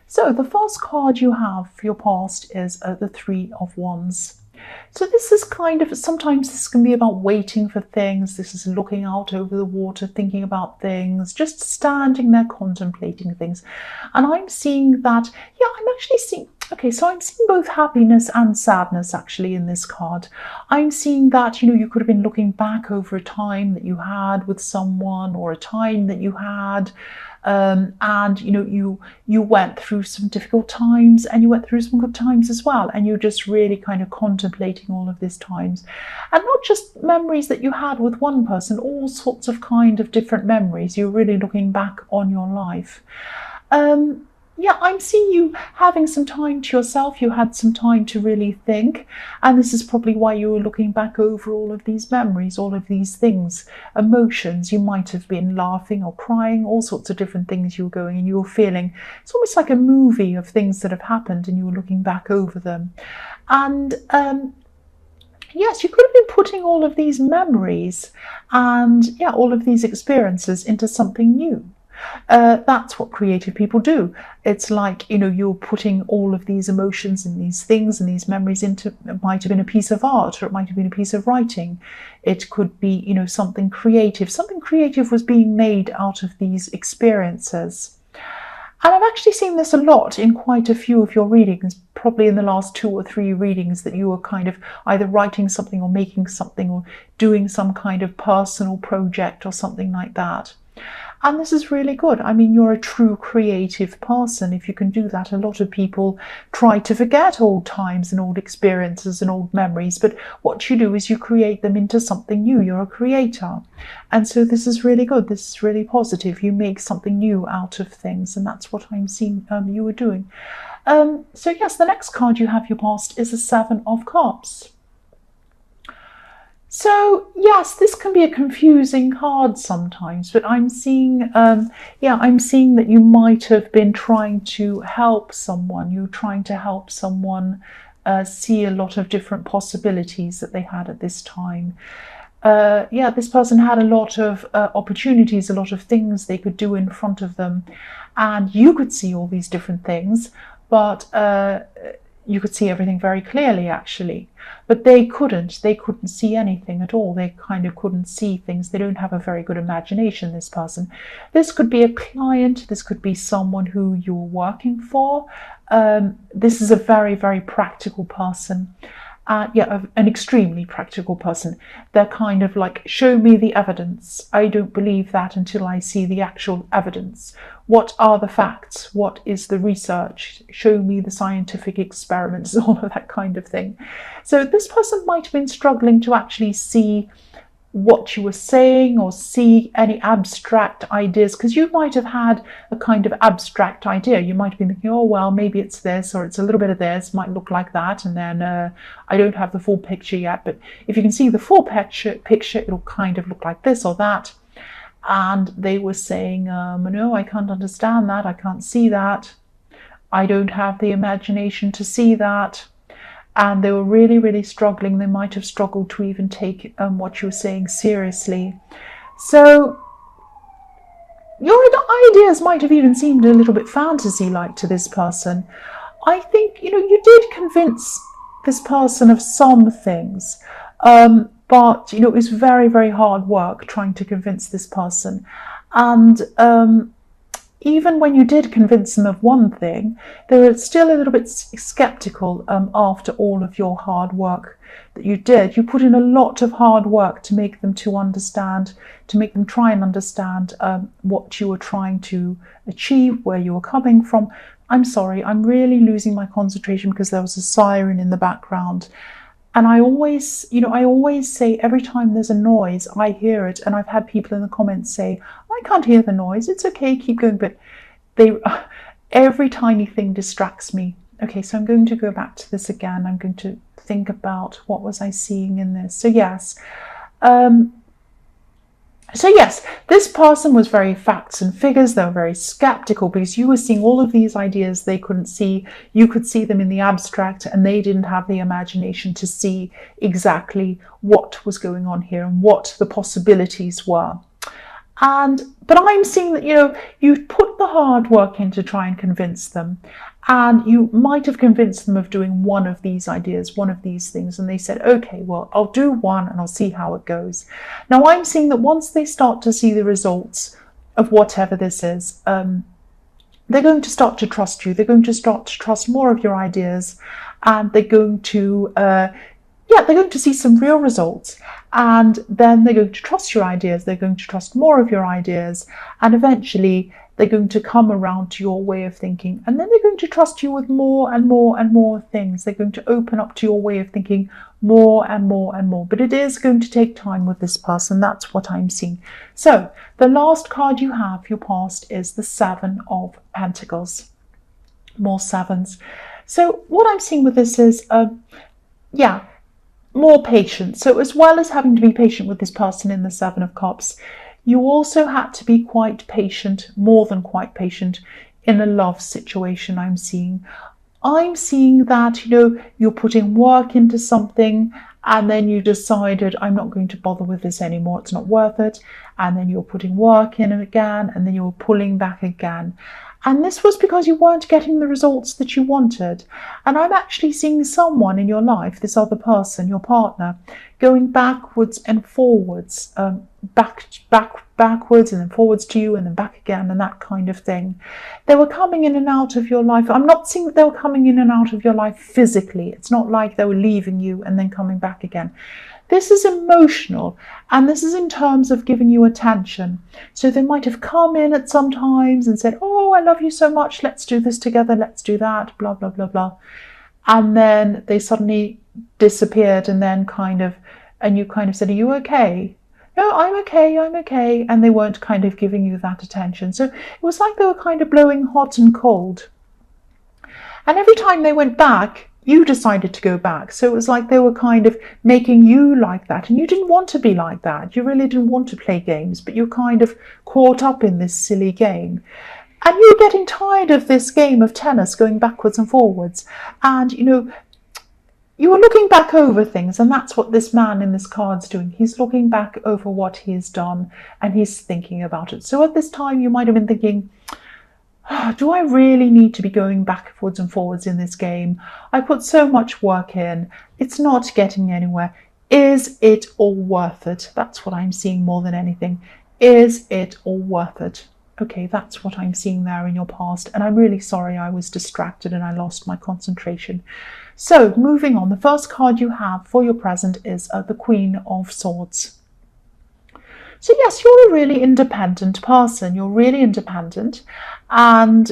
So the first card you have for your past is the Three of Wands. So this is kind of, sometimes this can be about waiting for things. This is looking out over the water, thinking about things, just standing there contemplating things. And I'm seeing that, yeah, I'm actually seeing, okay, so I'm seeing both happiness and sadness actually in this card. I'm seeing that, you know, you could have been looking back over a time that you had with someone, or a time that you had, and you know, you went through some difficult times and you went through some good times as well, and you're just really kind of contemplating all of these times, and not just memories that you had with one person, all sorts of kind of different memories. You're really looking back on your life. Yeah, I'm seeing you having some time to yourself. You had some time to really think. And this is probably why you were looking back over all of these memories, all of these things, emotions. You might have been laughing or crying, all sorts of different things you were going, and you were feeling. It's almost like a movie of things that have happened, and you were looking back over them. And yes, you could have been putting all of these memories and, yeah, all of these experiences into something new. That's what creative people do. It's like, you know, you're putting all of these emotions and these things and these memories into, it might have been a piece of art, or it might have been a piece of writing. It could be, you know, something creative. Something creative was being made out of these experiences. And I've actually seen this a lot in quite a few of your readings, probably in the last 2 or 3 readings, that you were kind of either writing something or making something or doing some kind of personal project or something like that. And this is really good. I mean, you're a true creative person if you can do that. A lot of people try to forget old times and old experiences and old memories, but what you do is you create them into something new. You're a creator. And so this is really good. This is really positive. You make something new out of things, and that's what I'm seeing you were doing. So yes, the next card you have your past is the Seven of Cups. So yes, this can be a confusing card sometimes, but I'm seeing, I'm seeing that you might have been trying to help someone. You're trying to help someone see a lot of different possibilities that they had at this time. This person had a lot of opportunities, a lot of things they could do in front of them, and you could see all these different things, but you could see everything very clearly, actually. But they couldn't see anything at all. They kind of couldn't see things. They don't have a very good imagination, this person. This could be a client. This could be someone who you're working for. This is a very, very practical person. An extremely practical person. They're kind of like, show me the evidence. I don't believe that until I see the actual evidence. What are the facts? What is the research? Show me the scientific experiments, all of that kind of thing. So this person might have been struggling to actually see what you were saying or see any abstract ideas, because you might have had a kind of abstract idea. You might have been thinking, oh, well, maybe it's this, or it's a little bit of this, might look like that, and then I don't have the full picture yet, but if you can see the full picture, it'll kind of look like this or that. And they were saying, no, I can't understand that, I can't see that, I don't have the imagination to see that. And they were really, really struggling. They might have struggled to even take what you were saying seriously. So your ideas might have even seemed a little bit fantasy-like to this person. I think, you know, you did convince this person of some things, but, you know, it was very, very hard work trying to convince this person. And even when you did convince them of one thing, they were still a little bit skeptical after all of your hard work that you did. You put in a lot of hard work to make them try and understand what you were trying to achieve, where you were coming from. I'm sorry, I'm really losing my concentration because there was a siren in the background. And I always say, every time there's a noise, I hear it. And I've had people in the comments say, I can't hear the noise. It's okay, keep going. But every tiny thing distracts me. Okay, so I'm going to go back to this again. I'm going to think about what was I seeing in this. So yes. This person was very facts and figures. They were very skeptical because you were seeing all of these ideas they couldn't see. You could see them in the abstract, and they didn't have the imagination to see exactly what was going on here and what the possibilities were. But I'm seeing that, you've put the hard work in to try and convince them, and you might have convinced them of doing one of these ideas, one of these things, and they said, okay, well, I'll do one and I'll see how it goes. Now I'm seeing that once they start to see the results of whatever this is, they're going to start to trust you. They're going to start to trust more of your ideas, and they're going to see some real results, and then they're going to trust your ideas. They're going to trust more of your ideas, and eventually they're going to come around to your way of thinking, and then they're going to trust you with more and more and more things. They're going to open up to your way of thinking more and more and more. But it is going to take time with this person. That's what I'm seeing. So the last card you have, your past, is the Seven of Pentacles. More sevens. So what I'm seeing with this is, more patience. So as well as having to be patient with this person in the Seven of Cups, you also had to be quite patient, more than quite patient, in a love situation. I'm seeing that, you're putting work into something, and then you decided, I'm not going to bother with this anymore, it's not worth it. And then you're putting work in again, and then you're pulling back again. And this was because you weren't getting the results that you wanted. And I'm actually seeing someone in your life, this other person, your partner, going backwards and forwards, backwards and then forwards to you and then back again, and that kind of thing. They were coming in and out of your life. I'm not seeing that they were coming in and out of your life physically. It's not like they were leaving you and then coming back again. This is emotional, and this is in terms of giving you attention. So they might have come in at some times and said, oh, I love you so much, let's do this together, let's do that, blah, blah, blah, blah. And then they suddenly disappeared, and then you kind of said, are you okay? No, I'm okay. And they weren't kind of giving you that attention. So it was like they were kind of blowing hot and cold. And every time they went back, you decided to go back. So it was like they were kind of making you like that. And you didn't want to be like that. You really didn't want to play games, but you're kind of caught up in this silly game. And you're getting tired of this game of tennis going backwards and forwards. And, you are looking back over things, and that's what this man in this card's doing. He's looking back over what he's done, and he's thinking about it. So at this time, you might have been thinking, do I really need to be going backwards and forwards in this game? I put so much work in. It's not getting anywhere. Is it all worth it? That's what I'm seeing more than anything. Is it all worth it? Okay, that's what I'm seeing there in your past. And I'm really sorry I was distracted and I lost my concentration. So moving on, the first card you have for your present is the Queen of Swords. So yes, you're a really independent person. You're really independent. And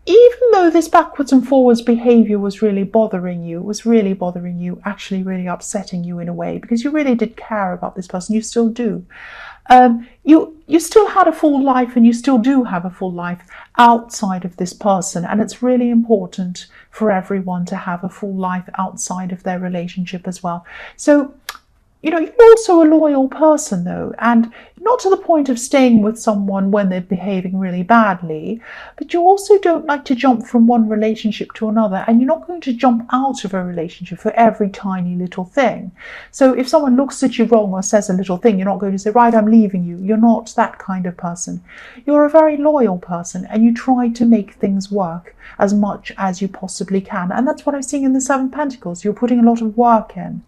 even though this backwards and forwards behavior was really bothering you, actually really upsetting you in a way, because you really did care about this person, you still do. You still had a full life, and you still do have a full life outside of this person. And it's really important for everyone to have a full life outside of their relationship as well. So, you're also a loyal person though, and not to the point of staying with someone when they're behaving really badly, but you also don't like to jump from one relationship to another, and you're not going to jump out of a relationship for every tiny little thing. So if someone looks at you wrong or says a little thing, you're not going to say, right, I'm leaving you. You're not that kind of person. You're a very loyal person, and you try to make things work as much as you possibly can. And that's what I'm seeing in the Seven of Pentacles. You're putting a lot of work in.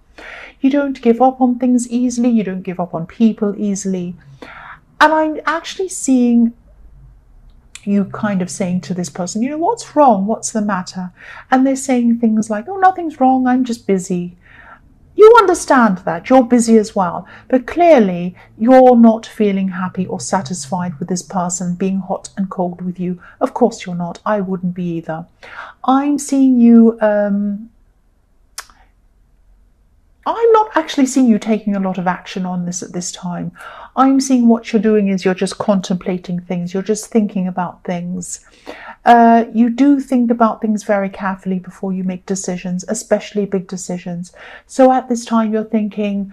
You don't give up on things easily. You don't give up on people easily. And I'm actually seeing you kind of saying to this person, what's wrong? What's the matter? And they're saying things like, oh, nothing's wrong. I'm just busy. You understand that. You're busy as well. But clearly, you're not feeling happy or satisfied with this person being hot and cold with you. Of course you're not. I wouldn't be either. I'm seeing you... I'm not actually seeing you taking a lot of action on this at this time. I'm seeing what you're doing is you're just contemplating things. You're just thinking about things. You do think about things very carefully before you make decisions, especially big decisions. So at this time you're thinking,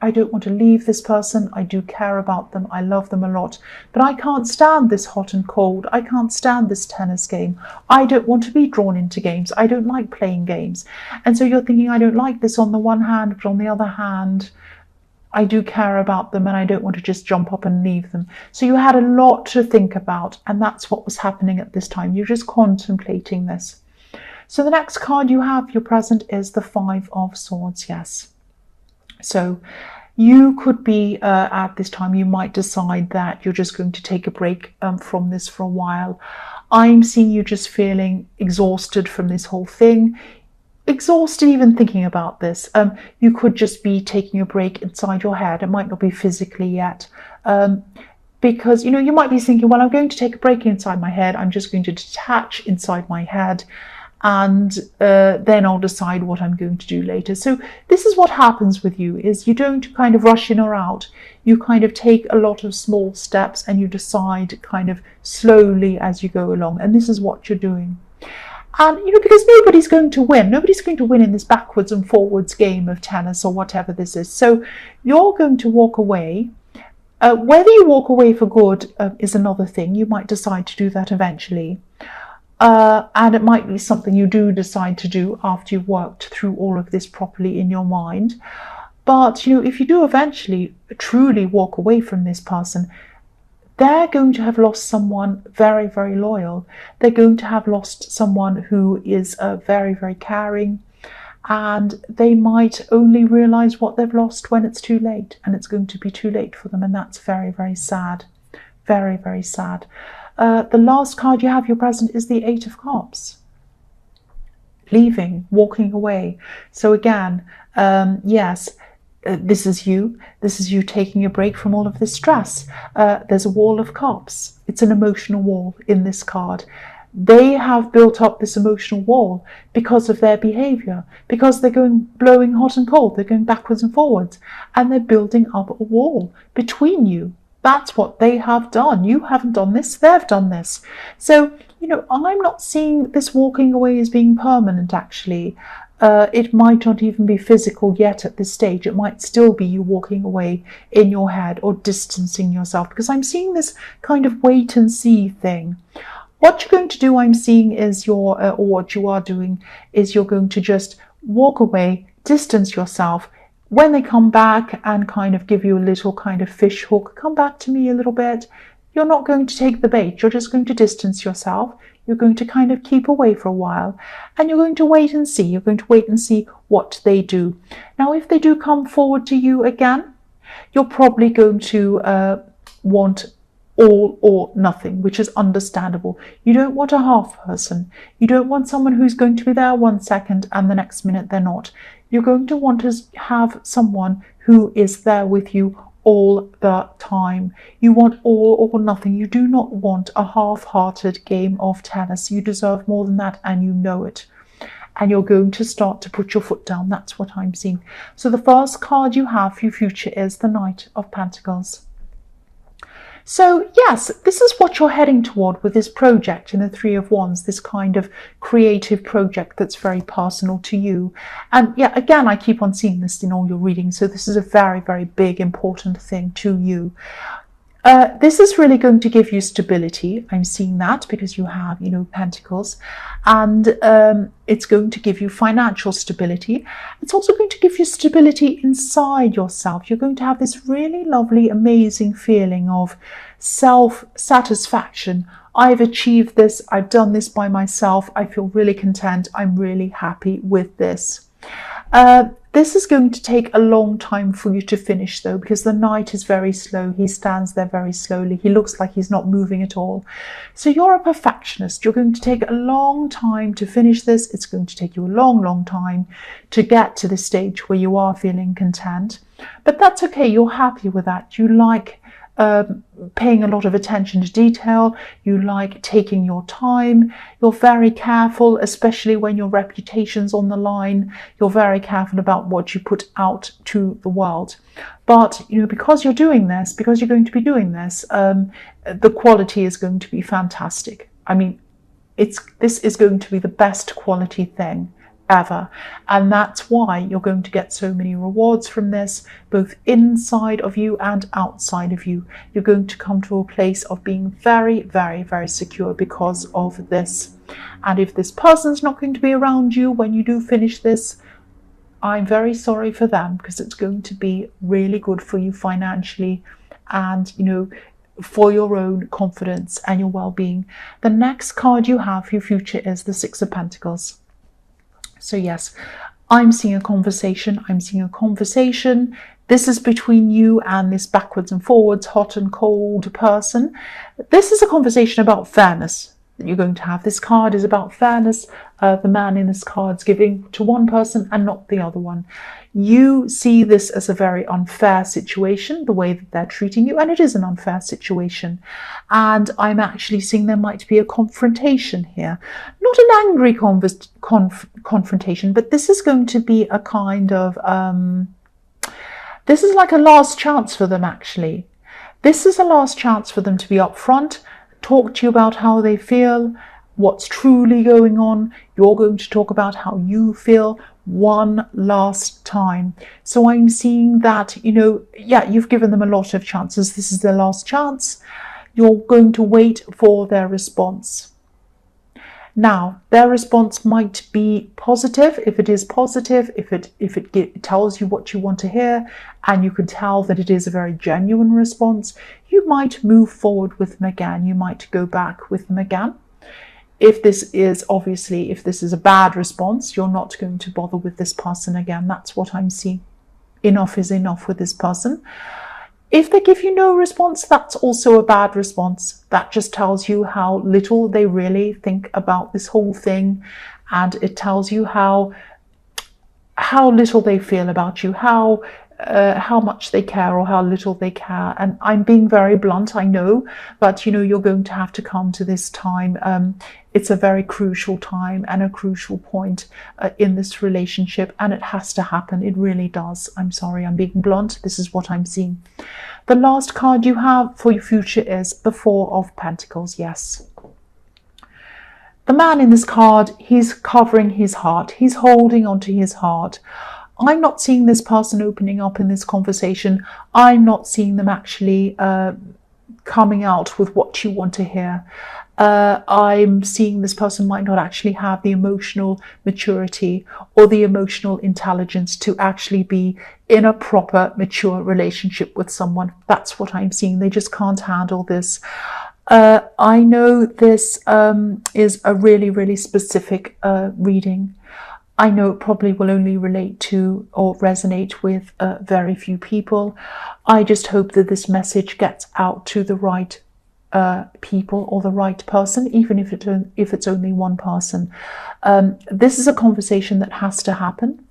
I don't want to leave this person. I do care about them. I love them a lot. But I can't stand this hot and cold. I can't stand this tennis game. I don't want to be drawn into games. I don't like playing games. And so you're thinking, I don't like this on the one hand, but on the other hand, I do care about them and I don't want to just jump up and leave them. So you had a lot to think about, and that's what was happening at this time. You're just contemplating this. So the next card you have, your present, is the Five of Swords. Yes. So you could be at this time, you might decide that you're just going to take a break from this for a while. I'm seeing you just feeling exhausted from this whole thing. Exhausted even thinking about this. You could just be taking a break inside your head. It might not be physically yet, because you might be thinking, well, I'm going to take a break inside my head. I'm just going to detach inside my head, and then I'll decide what I'm going to do later. So this is what happens with you, is you don't kind of rush in or out. You kind of take a lot of small steps and you decide kind of slowly as you go along, and this is what you're doing. And, because nobody's going to win. Nobody's going to win in this backwards and forwards game of tennis or whatever this is. So you're going to walk away. Whether you walk away for good is another thing. You might decide to do that eventually. And it might be something you do decide to do after you've worked through all of this properly in your mind. But, if you do eventually truly walk away from this person, they're going to have lost someone very, very loyal. They're going to have lost someone who is very, very caring, and they might only realize what they've lost when it's too late, and it's going to be too late for them, and that's very, very sad. Very, very sad. The last card you have, your present, is the Eight of Cups. Leaving, walking away. So again, yes, this is you. This is you taking a break from all of this stress. There's a Wall of Cups. It's an emotional wall in this card. They have built up this emotional wall because of their behavior, because they're blowing hot and cold. They're going backwards and forwards, and they're building up a wall between you. That's what they have done. You haven't done this. They've done this. So, I'm not seeing this walking away as being permanent, actually. It might not even be physical yet at this stage. It might still be you walking away in your head or distancing yourself, because I'm seeing this kind of wait and see thing. What you're going to do, I'm seeing, is or what you are doing, is you're going to just walk away, distance yourself. When they come back and kind of give you a little kind of fish hook, come back to me a little bit, you're not going to take the bait. You're just going to distance yourself. You're going to kind of keep away for a while, and you're going to wait and see. You're going to wait and see what they do. Now, if they do come forward to you again, you're probably going to want all or nothing, which is understandable. You don't want a half person. You don't want someone who's going to be there 1 second and the next minute they're not. You're going to want to have someone who is there with you all the time. You want all or nothing. You do not want a half-hearted game of tennis. You deserve more than that, and you know it. And you're going to start to put your foot down. That's what I'm seeing. So the first card you have for your future is the Knight of Pentacles. So yes, this is what you're heading toward with this project in the Three of Wands, this kind of creative project that's very personal to you. And yeah, again, I keep on seeing this in all your readings. So this is a very, very big, important thing to you. This is really going to give you stability. I'm seeing that because you have, Pentacles, and it's going to give you financial stability. It's also going to give you stability inside yourself. You're going to have this really lovely, amazing feeling of self-satisfaction. I've achieved this. I've done this by myself. I feel really content. I'm really happy with this. This is going to take a long time for you to finish, though, because the Knight is very slow. He stands there very slowly. He looks like he's not moving at all. So you're a perfectionist. You're going to take a long time to finish this. It's going to take you a long, long time to get to the stage where you are feeling content. But that's okay. You're happy with that. You like paying a lot of attention to detail. You like taking your time. You're very careful, especially when your reputation's on the line. You're very careful about what you put out to the world. But because you're doing this, because you're going to be doing this, the quality is going to be fantastic. I mean, this is going to be the best quality thing ever, and that's why you're going to get so many rewards from this, both inside of you and outside of you. You're going to come to a place of being very, very, very secure because of this. And if this person's not going to be around you when you do finish this, I'm very sorry for them, because it's going to be really good for you financially and, you know, for your own confidence and your well-being. The next card you have for your future is the Six of Pentacles. So yes, I'm seeing a conversation. I'm seeing a conversation. This is between you and this backwards and forwards, hot and cold person. This is a conversation about fairness that you're going to have. This card is about fairness. The man in this card is giving to one person and not the other one. You see this as a very unfair situation, the way that they're treating you, and it is an unfair situation. And I'm actually seeing there might be a confrontation here. Not an angry confrontation, but this is going to be a kind of, this is like a last chance for them, actually. This is a last chance for them to be upfront, talk to you about how they feel, what's truly going on. You're going to talk about how you feel one last time. So I'm seeing that, you know, yeah, you've given them a lot of chances. This is their last chance. You're going to wait for their response. Now, their response might be positive. If it is positive, if it tells you what you want to hear, and you can tell that it is a very genuine response, you might move forward with them again. You might go back with them again. If this is a bad response, you're not going to bother with this person again. That's what I'm seeing. Enough is enough with this person. If they give you no response, that's also a bad response. That just tells you how little they really think about this whole thing. And it tells you how little they feel about you, how much they care or how little they care. And I'm being very blunt, I know, but you know, you're going to have to come to this time. It's a very crucial time and a crucial point in this relationship, and it has to happen. It really does. I'm sorry, I'm being blunt. This is what I'm seeing. The last card you have for your future is the Four of Pentacles. Yes. The man in this card, he's covering his heart. He's holding onto his heart. I'm not seeing this person opening up in this conversation. I'm not seeing them actually coming out with what you want to hear. I'm seeing this person might not actually have the emotional maturity or the emotional intelligence to actually be in a proper, mature relationship with someone. That's what I'm seeing. They just can't handle this. I know this is a really, really specific reading. I know it probably will only relate to or resonate with very few people. I just hope that this message gets out to the right people or the right person, even if it's only one person. This is a conversation that has to happen.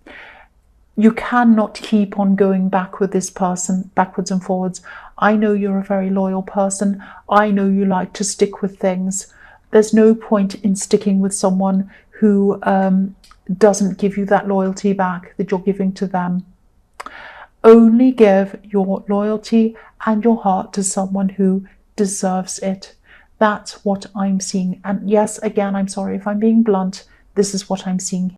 You cannot keep on going back with this person, backwards and forwards. I know you're a very loyal person. I know you like to stick with things. There's no point in sticking with someone who doesn't give you that loyalty back that you're giving to them. Only give your loyalty and your heart to someone who deserves it. That's what I'm seeing. And yes, again, I'm sorry if I'm being blunt. This is what I'm seeing